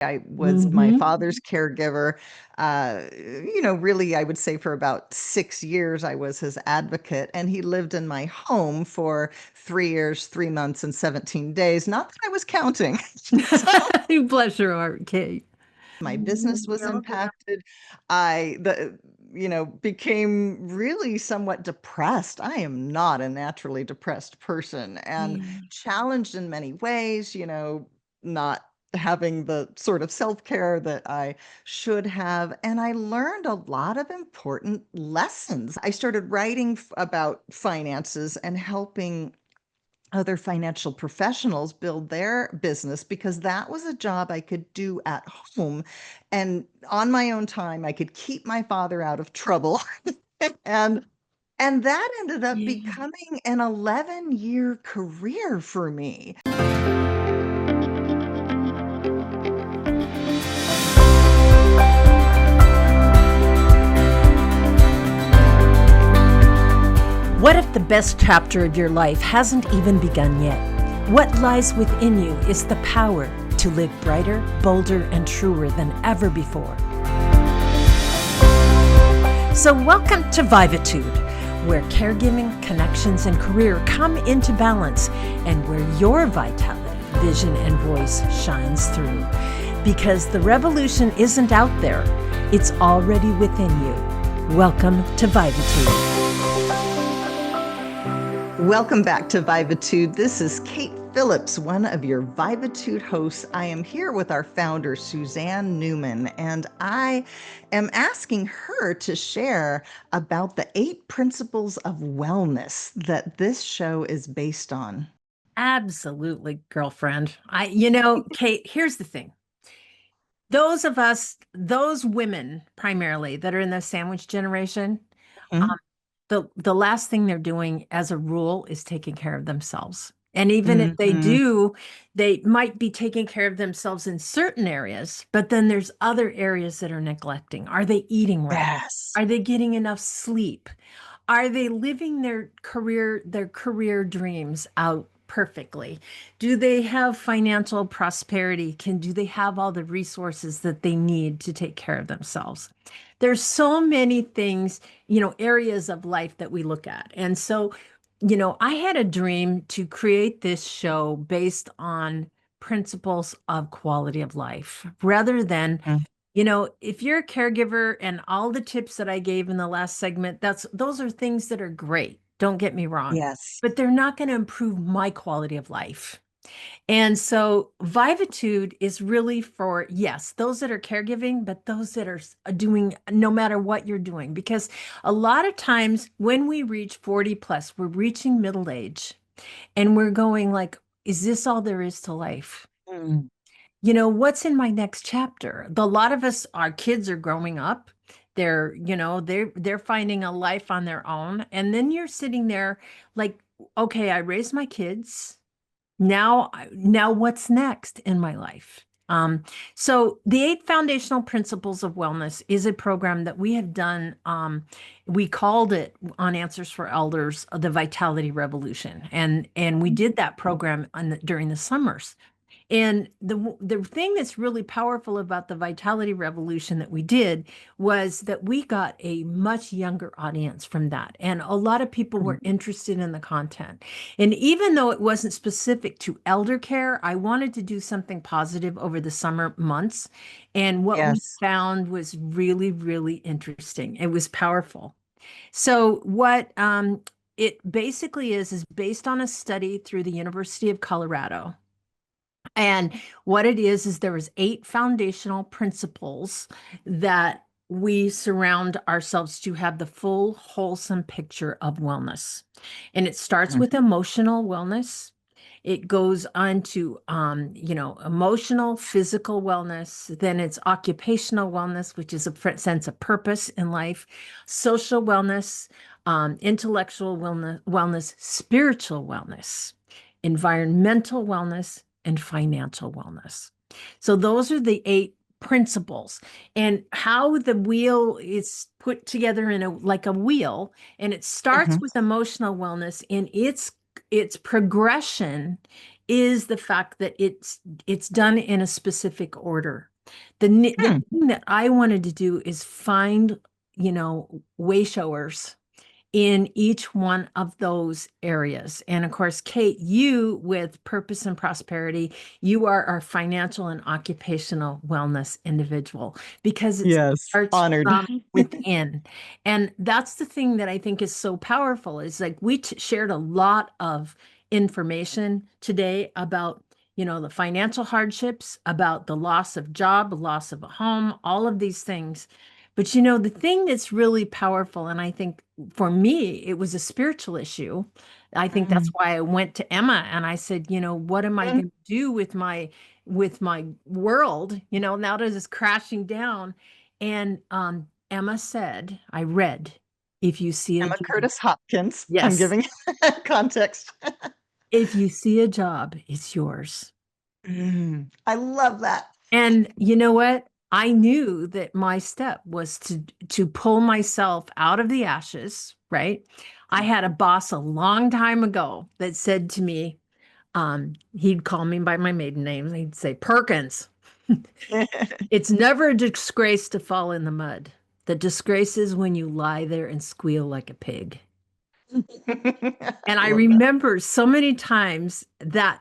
I was my Hmm. father's caregiver. Really, I would say for about 6 years, I was his advocate, and he lived in my home for 3 years, 3 months, and 17 days. Not that I was counting. So Bless your heart, Kate. my business was impacted. I became really somewhat depressed. I am not a naturally depressed person and Yeah. challenged in many ways, not having the sort of self-care that I should have. And I learned a lot of important lessons. I started writing about finances and helping other financial professionals build their business because that was a job I could do at home and on my own time. I could keep my father out of trouble. and and that ended up Yeah. becoming an 11-year career for me. What if the best chapter of your life hasn't even begun yet? What lies within you is the power to live brighter, bolder, and truer than ever before. So welcome to Vivatude, where caregiving, connections, and career come into balance, and where your vitality, vision, and voice shines through. Because the revolution isn't out there, it's already within you. Welcome to Vivatude. Welcome back to Vivatude. This is Kate Phillips, one of your Vivatude hosts. I am here with our founder, Suzanne Newman, and I am asking her to share about the 8 principles of wellness that this show is based on. Absolutely, girlfriend. Kate, here's the thing. Those of us, those women primarily that are in the sandwich generation, um, Mhm. the last thing they're doing as a rule is taking care of themselves. And even if they Mhm. do, they might be taking care of themselves in certain areas, but then there's other areas that are neglecting. Are they eating right? Yes. Are they getting enough sleep? Are they living their career dreams out perfectly? Do they have financial prosperity? Do they have all the resources that they need to take care of themselves? There's so many things, areas of life that we look at. And so, I had a dream to create this show based on principles of quality of life rather than, Mhm. if you're a caregiver and all the tips that I gave in the last segment, those are things that are great. Don't get me wrong, Yes. but they're not going to improve my quality of life. And so Vivitude is really for, yes, those that are caregiving, but those that are doing no matter what you're doing. Because a lot of times when we reach 40 plus, we're reaching middle age and we're going like, is this all there is to life? Mm. What's in my next chapter? A lot of us, our kids are growing up. They're finding a life on their own. And then you're sitting there like, okay, I raised my kids. Now what's next in my life? So the 8 foundational principles of wellness is a program that we have done. We called it on Answers for Elders, the Vitality Revolution. And we did that program during the summers. And the thing that's really powerful about the Vitality Revolution that we did was that we got a much younger audience from that. And a lot of people were interested in the content. And even though it wasn't specific to elder care, I wanted to do something positive over the summer months. And what we Yes. found was really, really interesting. It was powerful. So what it basically is based on a study through the University of Colorado. And what it is there was 8 foundational principles that we surround ourselves to have the full wholesome picture of wellness. And it starts Mhm. with emotional wellness. It goes on to emotional, physical wellness. Then it's occupational wellness, which is a sense of purpose in life, social wellness, intellectual wellness, spiritual wellness, environmental wellness, and financial wellness. So those are the 8 principles, and how the wheel is put together in a like a wheel, and it starts Mhm. with emotional wellness, and its progression is the fact that it's done in a specific order. The Hmm. thing that I wanted to do is find, way showers in each one of those areas. And of course, Kate, you with Purpose and Prosperity, you are our financial and occupational wellness individual because it Yes, starts honored. from within. And that's the thing that I think is so powerful is like we shared a lot of information today about the financial hardships, about the loss of job, loss of a home, all of these things. But the thing that's really powerful, and I think for me, it was a spiritual issue. I think that's Mm. why I went to Emma and I said, what am I Mm. going to do with my world, now that it's crashing down. And Emma said, I read, if you see a Emma job, Curtis Hopkins. I'm yes, giving context. if you see a job, it's yours. I love that. And you know what? I knew that my step was to pull myself out of the ashes, right? I had a boss a long time ago that said to me, he'd call me by my maiden name, and he'd say, Perkins, it's never a disgrace to fall in the mud. The disgrace is when you lie there and squeal like a pig. I And I love that. remember so many times that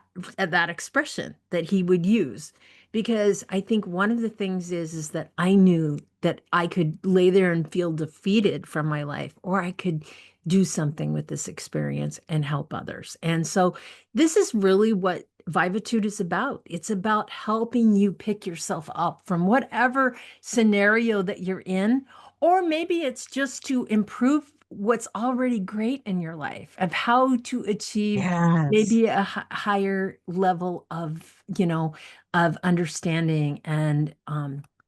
expression that he would use because I think one of the things is that I knew that I could lay there and feel defeated from my life, or I could do something with this experience and help others. And so this is really what Vivatude is about. It's about helping you pick yourself up from whatever scenario that you're in, or maybe it's just to improve what's already great in your life, of how to achieve Yes. maybe a higher level of, of understanding and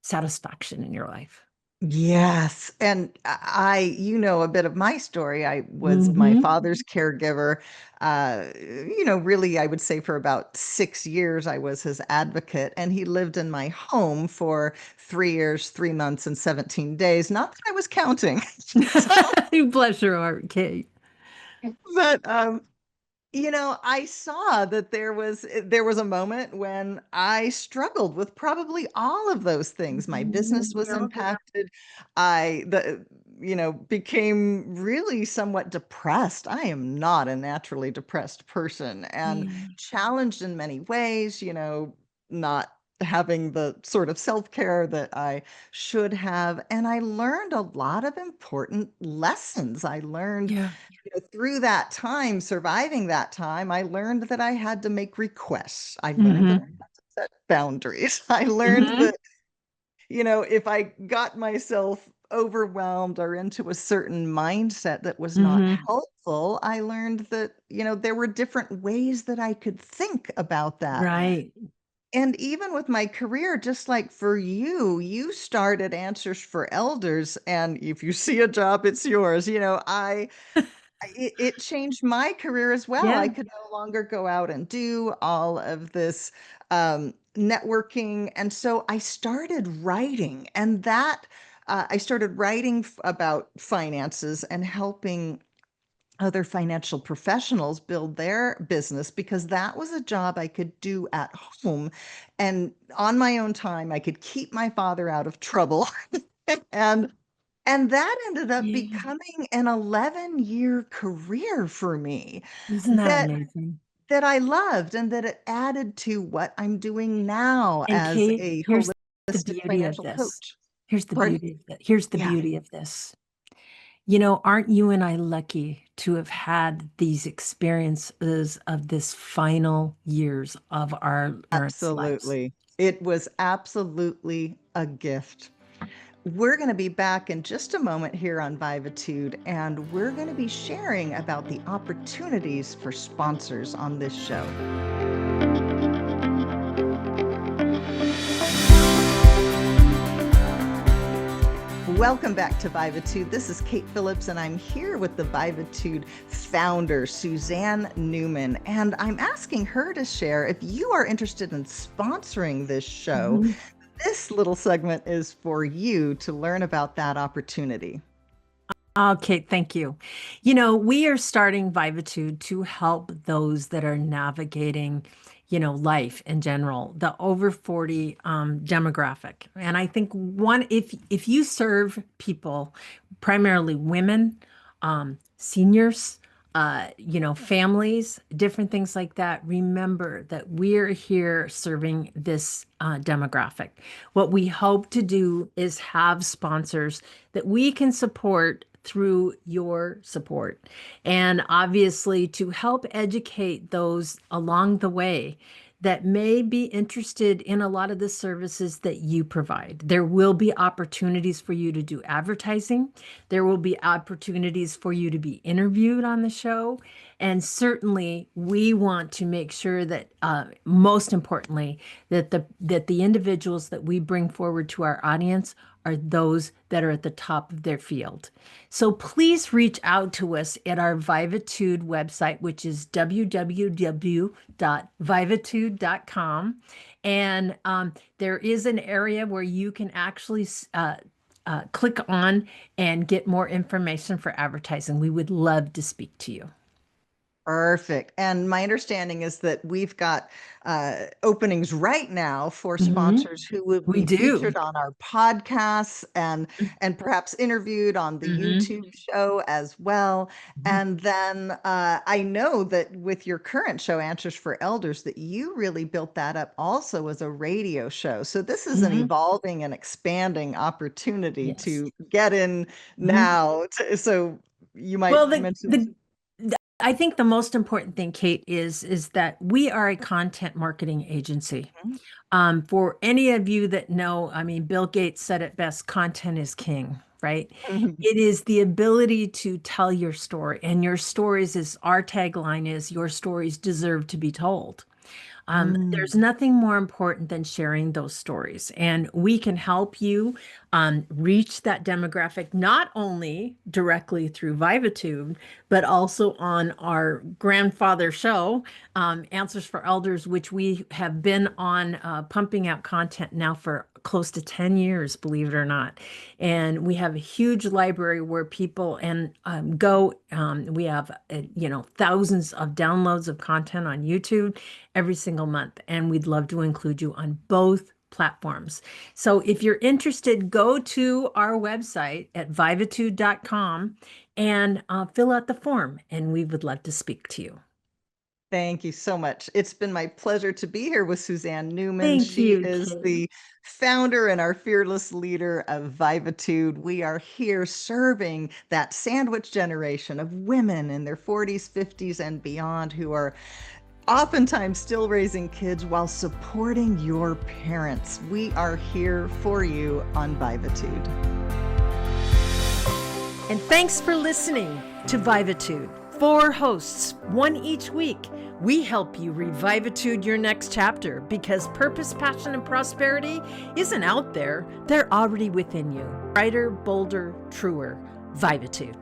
satisfaction in your life. Yes. And a bit of my story. I was my Hmm. father's caregiver. Really, I would say for about 6 years, I was his advocate, and he lived in my home for 3 years, 3 months, and 17 days. Not that I was counting. So, Bless your heart, Kate. but I saw that there was a moment when I struggled with probably all of those things. My business was impacted. Became really somewhat depressed. I am not a naturally depressed person and Yeah. challenged in many ways, not having the sort of self-care that I should have. And I learned a lot of important lessons. I learned Yeah. through that time, surviving that time, I learned that I had to make requests. I learned that I Hmm. had to set boundaries. I learned Hmm. that, if I got myself overwhelmed or into a certain mindset that was not Hmm. helpful, I learned that, there were different ways that I could think about that. Right. And even with my career, just like for you, you started Answers for Elders, and if you see a job, it's yours. It changed my career as well. I Yeah. could no longer go out and do all of this networking. And so I started writing, and I started writing about finances and helping other financial professionals build their business because that was a job I could do at home and on my own time. I could keep my father out of trouble. and and that ended up Yeah. becoming an 11-year career for me Isn't that that amazing? that I loved and that it added to what I'm doing now And as Kate, a here's the holistic beauty of financial this. coach. Here's the Pardon? beauty of that. Here's the Yeah, beauty of this. Aren't you and I lucky to have had these experiences of this final years of our parents' lives? absolutely. It was absolutely a gift. We're going to be back in just a moment here on Vivatude, and we're going to be sharing about the opportunities for sponsors on this show. Welcome back to Vivatude. This is Kate Phillips, and I'm here with the Vivatude founder, Suzanne Newman. And I'm asking her to share if you are interested in sponsoring this show. Mhm. This little segment is for you to learn about that opportunity. Okay, thank you. We are starting Vivitude to help those that are navigating, life in general, the over 40 demographic. And I think if you serve people, primarily women, seniors, families, different things like that, remember that we're here serving this demographic. What we hope to do is have sponsors that we can support through your support. And obviously, to help educate those along the way that may be interested in a lot of the services that you provide. There will be opportunities for you to do advertising. There will be opportunities for you to be interviewed on the show. And certainly, we want to make sure that, most importantly, that the individuals that we bring forward to our audience are those that are at the top of their field. So please reach out to us at our Vivatude website, which is www.vivatude.com. And there is an area where you can actually click on and get more information for advertising. We would love to speak to you. Perfect. And my understanding is that we've got openings right now for Mhm. sponsors who will We be do. featured on our podcasts and perhaps interviewed on the Mhm. YouTube show as well. Mhm. And then I know that with your current show, Answers for Elders, that you really built that up also as a radio show. So this is an Mhm. evolving and expanding opportunity Yes. to get in Mhm. now. So you Well, might mention. I think the most important thing, Kate, is that we are a content marketing agency. For any of you that know, I mean, Bill Gates said it best, content is king, right? It is the ability to tell your story, and your stories is our tagline is your stories deserve to be told. There's Mm. nothing more important than sharing those stories. And we can help you reach that demographic, not only directly through Vivatude, but also on our grandfather show, Answers for Elders, which we have been on pumping out content now for close to 10 years, believe it or not. And we have a huge library where people and go. We have, thousands of downloads of content on YouTube every single month. And we'd love to include you on both platforms. So if you're interested, go to our website at vivatude.com and fill out the form, and we would love to speak to you. Thank you so much. It's been my pleasure to be here with Suzanne Newman. Thank She you, is Kate. the founder and our fearless leader of Vivatude. We are here serving that sandwich generation of women in their 40s, 50s, and beyond who are oftentimes still raising kids while supporting your parents. We are here for you on Vivatude. And thanks for listening to Vivatude. 4 hosts, 1 each week. We help you revivitude your next chapter because purpose, passion, and prosperity isn't out there. They're already within you. Brighter, bolder, truer. Vivatude.